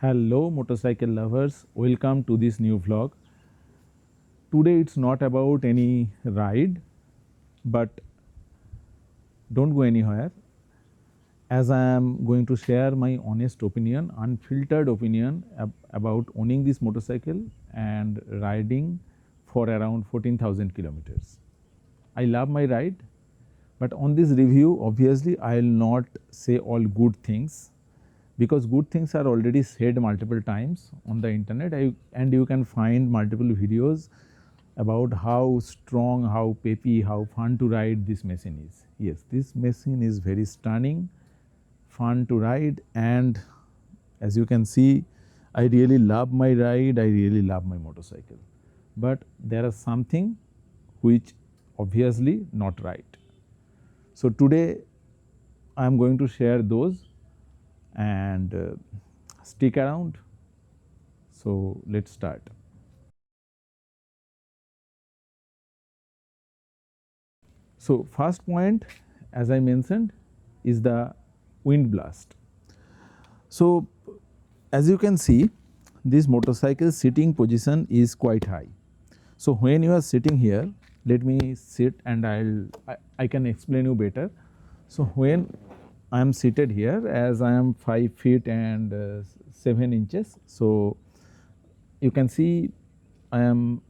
Hello motorcycle lovers, welcome to this new vlog. Today it's not about any ride, but don't go anywhere, as I am going to share my honest opinion, unfiltered opinion about owning this motorcycle and riding for around 14,000 kilometers. I love my ride, but on this review obviously I will not say all good things, because good things are already said multiple times on the internet, and you can find multiple videos about how strong, how peppy, how fun to ride this machine is. Yes, this machine is very stunning, fun to ride, and as you can see, I really love my ride, I really love my motorcycle. But there is something which obviously not right. So today I am going to share those, and stick around. So let's start. So first point, as I mentioned, is the wind blast. So as you can see, this motorcycle sitting position is quite high. So when you are sitting here, let me sit and I can explain you better. So when I am seated here, as I am 5 feet and 7 inches, so you can see I am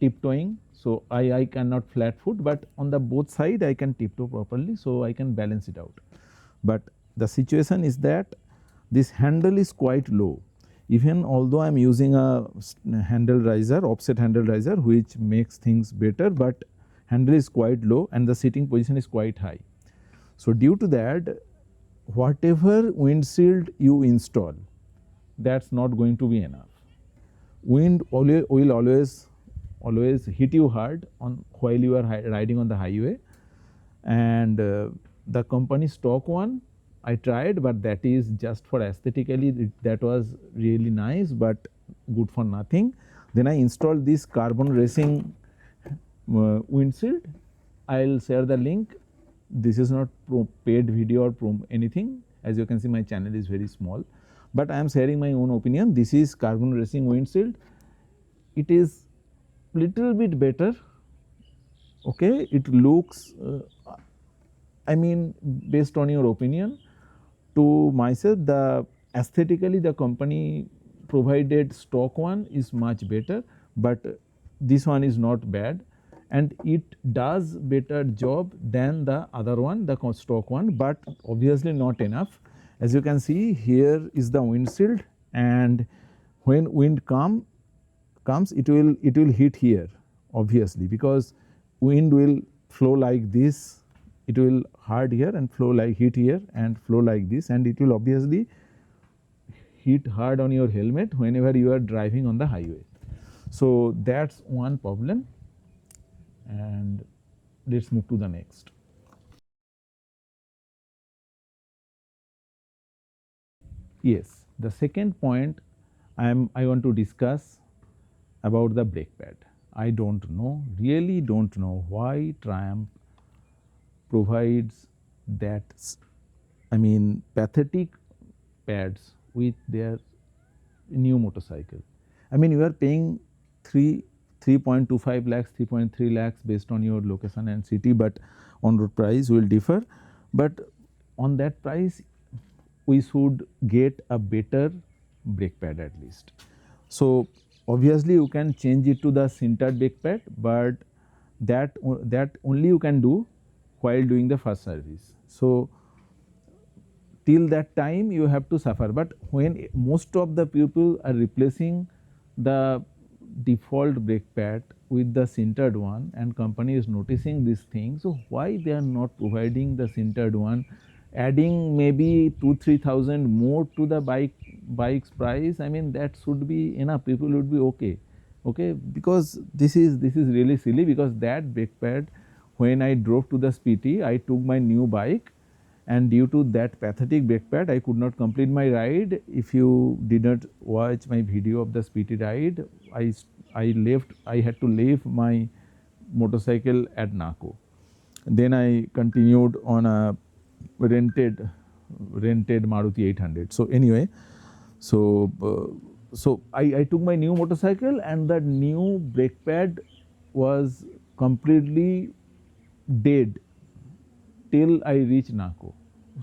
tiptoeing. So I cannot flat foot, but on the both side I can tiptoe properly, so I can balance it out. But the situation is that this handle is quite low. Even although I am using a handle riser, offset handle riser, which makes things better, but handle is quite low and the sitting position is quite high. So due to that, whatever windshield you install, that's not going to be enough. Wind will always hit you hard on while you are riding on the highway, and the company stock one I tried, but that is just for aesthetically, that was really nice but good for nothing. Then I installed this Carbon Racing windshield. I'll share the link. This is not paid video or anything. As you can see, my channel is very small, but I am sharing my own opinion. This is Carbon Racing windshield. It is little bit better. Okay, it looks I mean, based on your opinion, to myself, the aesthetically the company provided stock one is much better, but this one is not bad, and it does better job than the other one, the stock one, but obviously not enough. As you can see, here is the windshield, and when wind comes, it will hit here, obviously, because wind will flow like this. It will hard here and flow like hit here and flow like this, and it will obviously hit hard on your helmet whenever you are driving on the highway. So that's one problem, and let's move to the next. Yes, the second point I want to discuss about the brake pad. I don't know, really don't know why Triumph provides that, I mean, pathetic pads with their new motorcycle. I mean, you are paying 3.25 lakhs, 3.3 lakhs based on your location and city, but on road price will differ. But on that price, we should get a better brake pad at least. So obviously you can change it to the sintered brake pad, but that only you can do while doing the first service. So till that time you have to suffer. But when most of the people are replacing the default brake pad with the sintered one, and company is noticing this thing, so why they are not providing the sintered one, adding maybe 2-3,000 more to the bike's price? I mean, that should be enough, people would be okay, because this is really silly, because that brake pad, when I drove to the Spiti, I took my new bike, and due to that pathetic brake pad, I could not complete my ride. If you did not watch my video of the Spiti ride, I had to leave my motorcycle at Nako. Then I continued on a rented Maruti 800. So anyway, So, I took my new motorcycle and that new brake pad was completely dead till I reached Nako.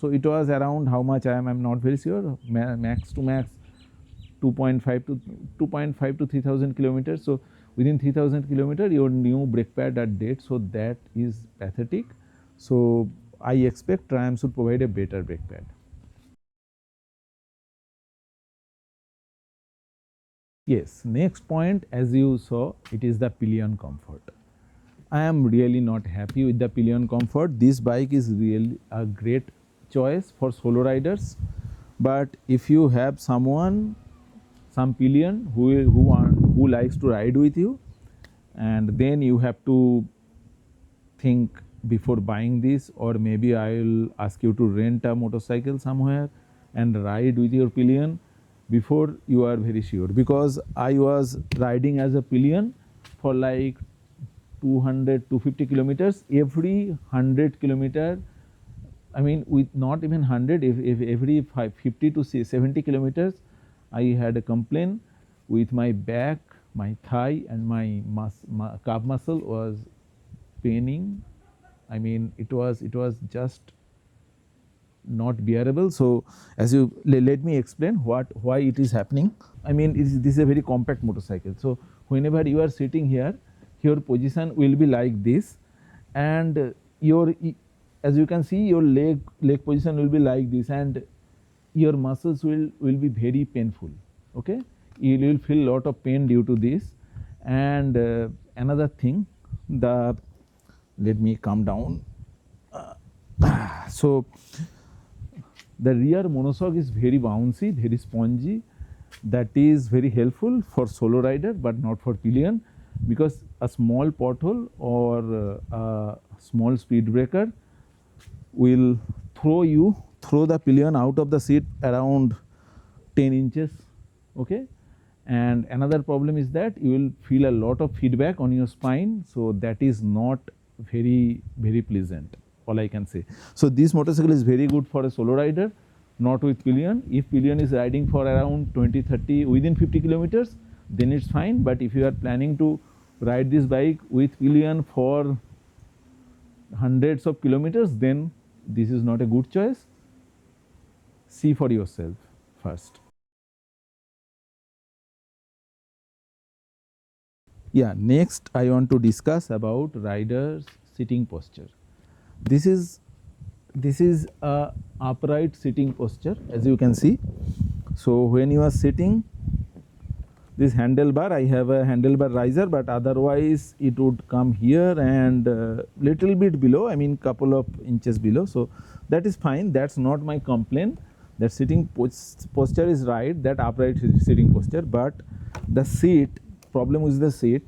So it was around how much I'm not very sure, max to max 2.5 to 3,000 kilometers. So within 3,000 kilometers, your new brake pad are dead. So that is pathetic. So I expect Triumph should provide a better brake pad. Yes, next point, as you saw, it is the pillion comfort. I am really not happy with the pillion comfort. This bike is really a great choice for solo riders, but if you have someone, some pillion who likes to ride with you, and then you have to think before buying this, or maybe I will ask you to rent a motorcycle somewhere and ride with your pillion before you are very sure, because I was riding as a pillion for like 200 250 kilometers. Every 100 kilometer, I mean with not even 100, if every 50 to 70 kilometers I had a complaint with my back, my thigh and my calf muscle was paining. I mean it was just not bearable. So as you let me explain why it is happening. I mean this is a very compact motorcycle. So whenever you are sitting here, your position will be like this, and your, as you can see, your leg position will be like this, and your muscles will be very painful. Okay, you will feel lot of pain due to this. And another thing, the, let me calm down. So the rear monoshock is very bouncy, very spongy. That is very helpful for solo rider, but not for pillion, because a small pothole or a small speed breaker will throw the pillion out of the seat around 10 inches. Okay, and another problem is that you will feel a lot of feedback on your spine, so that is not very pleasant, all I can say. So this motorcycle is very good for a solo rider, not with pillion. If pillion is riding for around 20-30 within 50 kilometers, then it's fine. But if you are planning to ride this bike with pillion for hundreds of kilometers, then this is not a good choice. See for yourself first. Yeah, next I want to discuss about rider's sitting posture. This is a upright sitting posture, as you can see. So when you are sitting, this handlebar, I have a handlebar riser, but otherwise it would come here and little bit below, I mean couple of inches below. So that is fine, that's not my complaint. That sitting posture is right, that upright sitting posture. But the seat, problem with the seat,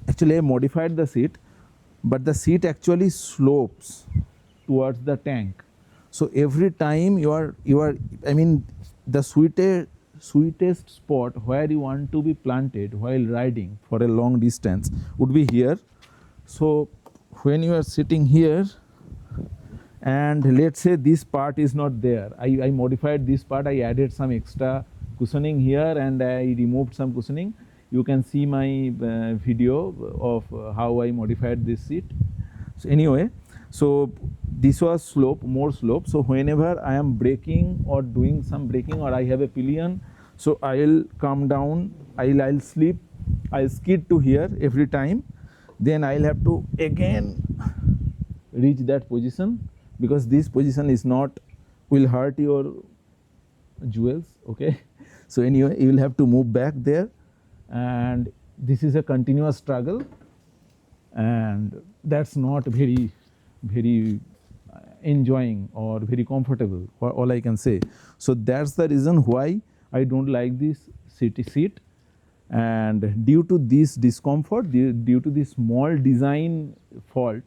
actually I modified the seat, but the seat actually slopes towards the tank. So every time you are I mean the sweetest spot where you want to be planted while riding for a long distance would be here. So when you are sitting here, and let's say this part is not there, I modified this part, I added some extra cushioning here and I removed some cushioning. You can see my video of how I modified this seat. So anyway, so this was slope, more slope. So whenever I am braking or doing some braking, or I have a pillion, so I'll come down, I'll slip, I'll skid to here every time. Then I'll have to again reach that position, because this position is not, will hurt your jewels. Okay, so anyway, you will have to move back there, and this is a continuous struggle, and that's not very enjoying or very comfortable, all I can say. So that's the reason why I don't like this seat. And due to this discomfort, due to this small design fault,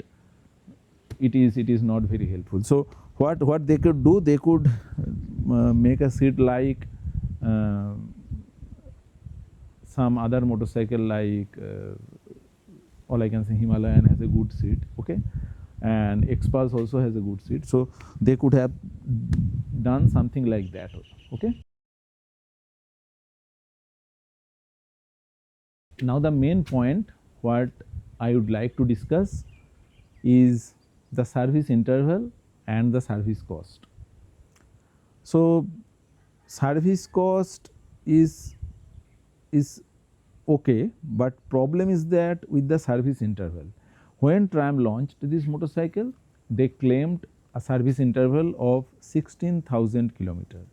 it is not very helpful. So what they could do, they could make a seat like some other motorcycle, like all I can say Himalayan has a good seat. Okay, and Xpulse also has a good seat. So they could have done something like that. Okay. Now the main point what I would like to discuss is the service interval and the service cost. So service cost is okay, but problem is that with the service interval. When Triumph launched this motorcycle, they claimed a service interval of 16,000 kilometers.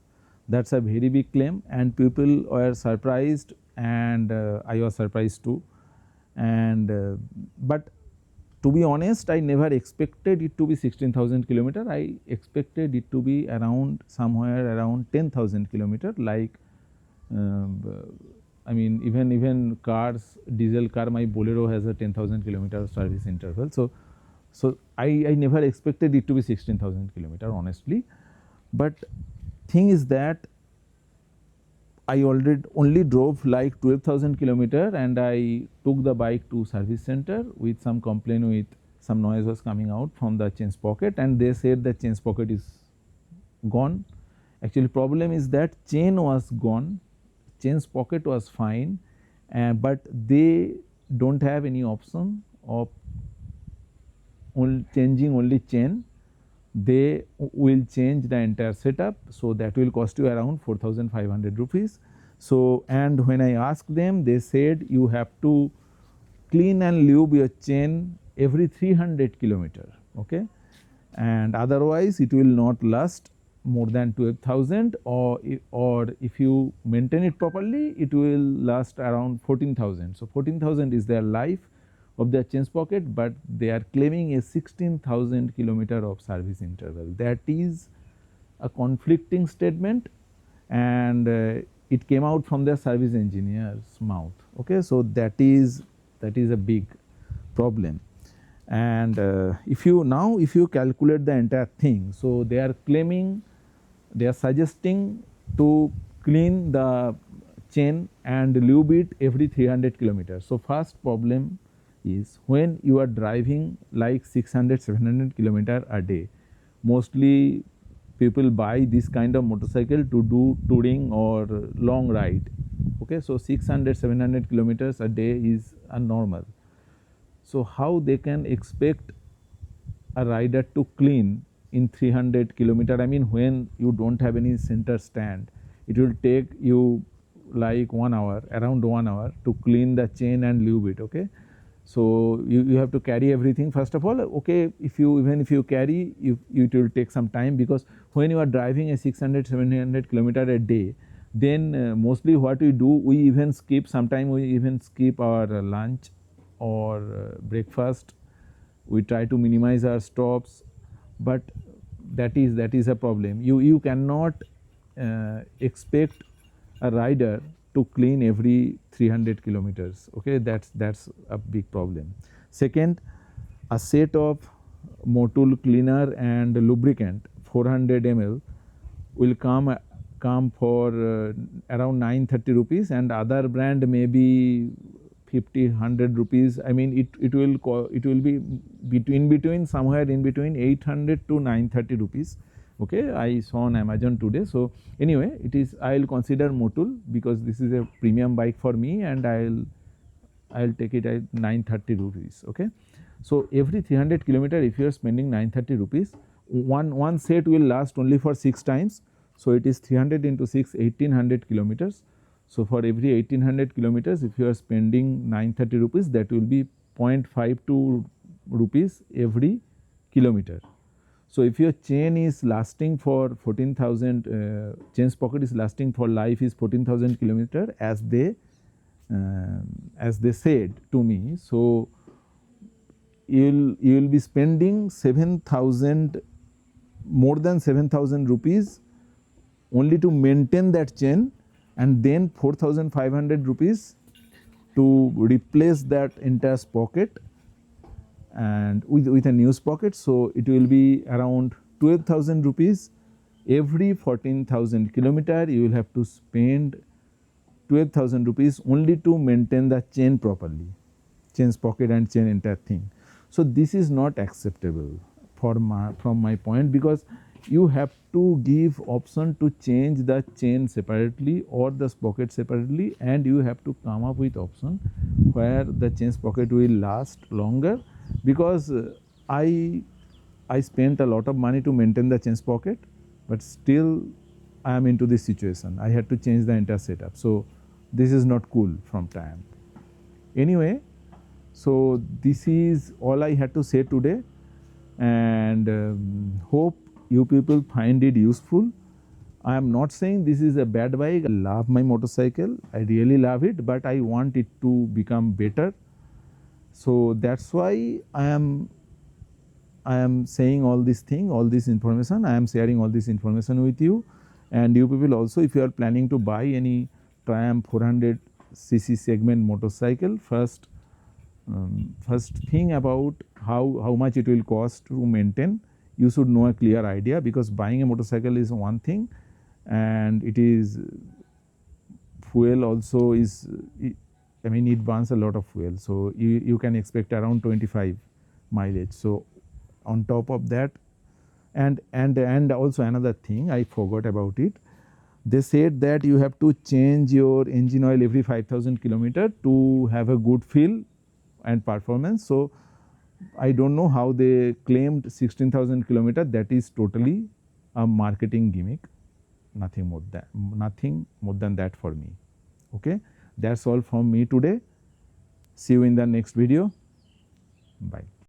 That's a very big claim, and people were surprised, and I was surprised too. And but to be honest, I never expected it to be 16,000 kilometers. I expected it to be around somewhere around 10,000 kilometers, like I mean even cars, diesel car, my Bolero has a 10,000 kilometer service interval. So I never expected it to be 16,000 kilometer honestly, but thing is that I already only drove like 12,000 kilometer, and I took the bike to service center with some complaint, with some noise was coming out from the chain sprocket, and they said the chain sprocket is gone. Actually problem is that chain was gone, chain sprocket was fine, but they don't have any option of changing only chain. They will change the entire setup, so that will cost you around 4,500 rupees. So and when I asked them, they said you have to clean and lube your chain every 300 kilometer, okay, and otherwise it will not last more than 12,000, or if you maintain it properly, it will last around 14,000. So 14,000 is their life of their chain sprocket, but they are claiming a 16,000 kilometer of service interval. That is a conflicting statement, and it came out from their service engineer's mouth. Okay, so that is a big problem. And if you calculate the entire thing, so they are claiming, they are suggesting to clean the chain and lube it every 300 kilometers. So first problem is when you are driving like 600-700 kilometer a day, mostly people buy this kind of motorcycle to do touring or long ride. Okay, so 600-700 kilometers a day is a normal. So how they can expect a rider to clean in 300 kilometer? I mean, when you don't have any center stand, it will take you like 1 hour, around 1 hour to clean the chain and lube it. Okay, so you have to carry everything first of all. Okay, even if you carry, it will take some time, because when you are driving a 600-700 kilometer a day, then mostly what we do, we even skip, sometimes we even skip our lunch or breakfast. We try to minimize our stops, but that is a problem. You cannot expect a rider to clean every 300 kilometers. Okay, that's a big problem. Second, a set of Motul cleaner and lubricant 400 ml will come for around 930 rupees, and other brand may be 50-100 rupees. I mean it will be between somewhere in between 800 to 930 rupees. Okay, I saw on Amazon today. So anyway, it is, I will consider Motul because this is a premium bike for me, and I'll take it at 930 rupees. Okay, so every 300 kilometer, if you are spending 930 rupees, one set will last only for 6 times. So it is 300 into 6, 1800 kilometers. So for every 1800 kilometers, if you are spending 930 rupees, that will be 0.52 rupees every kilometer. So if your chain is lasting for 14,000, chain sprocket is lasting for life is 14,000 kilometer, as they said to me. So you will be spending 7,000, more than 7,000 rupees only to maintain that chain, and then 4,500 rupees to replace that entire sprocket and with a new sprocket. So it will be around 12,000 rupees every 14,000 kilometer. You will have to spend 12,000 rupees only to maintain the chain properly, chain sprocket and chain entire thing. So this is not acceptable from my point, because you have to give option to change the chain separately or the sprocket separately, and you have to come up with option where the chain sprocket will last longer, because I spent a lot of money to maintain the chain sprocket, but still I am into this situation. I had to change the entire setup. So this is not cool from Triumph. Anyway, so this is all I had to say today, and hope you people find it useful. I am not saying this is a bad bike. I love my motorcycle. I really love it, but I want it to become better. So that's why I am saying all this thing, all this information. I am sharing all this information with you, and you people also, if you are planning to buy any Triumph 400cc segment motorcycle, first thing about how much it will cost to maintain. You should know a clear idea, because buying a motorcycle is one thing, and it is fuel also is, I mean, it burns a lot of fuel. So you can expect around 25 mileage. So on top of that, and also another thing I forgot about it. They said that you have to change your engine oil every 5,000 kilometer to have a good feel and performance. So I don't know how they claimed 16,000 kilometer. That is totally a marketing gimmick. Nothing more than that for me. Okay, that's all from me today. See you in the next video. Bye.